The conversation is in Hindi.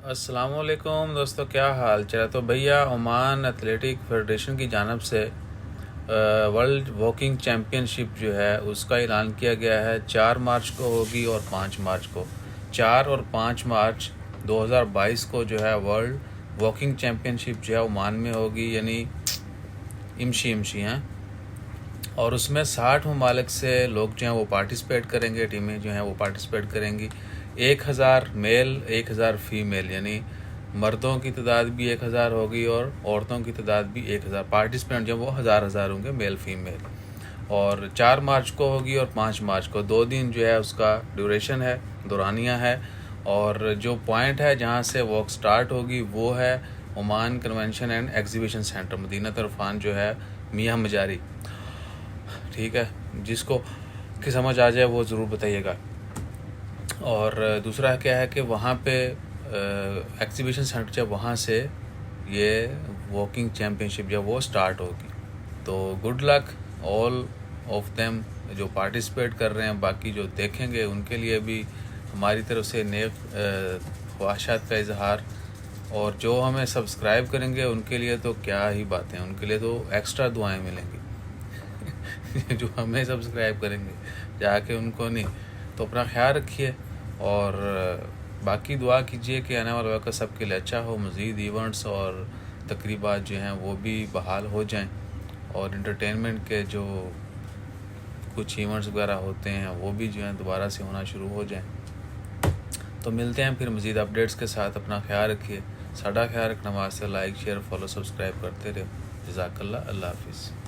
अस्सलामुअलैकुम दोस्तों, क्या हाल चाल। तो भैया, ओमान एथलेटिक फेडरेशन की जानिब से वर्ल्ड वॉकिंग चैम्पियनशिप जो है उसका ऐलान किया गया है। 4 मार्च को होगी और 5 मार्च को। 4 और 5 मार्च 2022 को जो है वर्ल्ड वॉकिंग चैम्पियनशिप जो है ओमान में होगी, यानी इमशी हैं। और उसमें 60 ममालिक से लोग जो हैं वो पार्टिसिपेट करेंगे, टीमें जो हैं वो पार्टिसिपेट करेंगी। 1000 मेल 1000 फीमेल, यानी मर्दों की तादाद भी 1000 होगी और औरतों की तादाद भी 1000। पार्टिसिपेंट जो वो हज़ार होंगे, मेल फीमेल। और 4 मार्च को होगी और 5 मार्च को। 2 दिन जो है उसका ड्यूरेशन है, दौरानिया है। और जो पॉइंट है जहाँ से वॉक स्टार्ट होगी वो है Oman convention and exhibition centre, Medina तरफान जो है मियाँ मजारी। ठीक है, जिसको कि समझ आ जाए वो ज़रूर बताइएगा। और दूसरा क्या है कि वहाँ पे एग्जीबिशन सेंटर जब वहाँ से ये वॉकिंग चैम्पियनशिप जब वो स्टार्ट होगी, तो good luck all of them जो पार्टिसिपेट कर रहे हैं। बाकी जो देखेंगे उनके लिए भी हमारी तरफ से नेक ख्वाहिशात का इजहार। और जो हमें सब्सक्राइब करेंगे उनके लिए तो क्या ही बातें, उनके लिए तो एक्स्ट्रा दुआएं मिलेंगी। जो हमें सब्सक्राइब करेंगे, जाके उनको नहीं। तो अपना ख्याल रखिए और बाकी दुआ कीजिए कि आने वाला वक्त सबके लिए अच्छा हो। मज़ीद इवेंट्स और तकरीबात जो हैं वो भी बहाल हो जाएं और इंटरटेनमेंट के जो कुछ इवेंट्स वगैरह होते हैं वो भी जो हैं दोबारा से होना शुरू हो जाएं। तो मिलते हैं फिर मज़ीद अपडेट्स के साथ। अपना ख्याल रखिए। साडा ख्याल रखना वास्ते लाइक शेयर फॉलो सब्सक्राइब करते रहो। जज़ाकल्लाह। अल्लाह हाफिज़।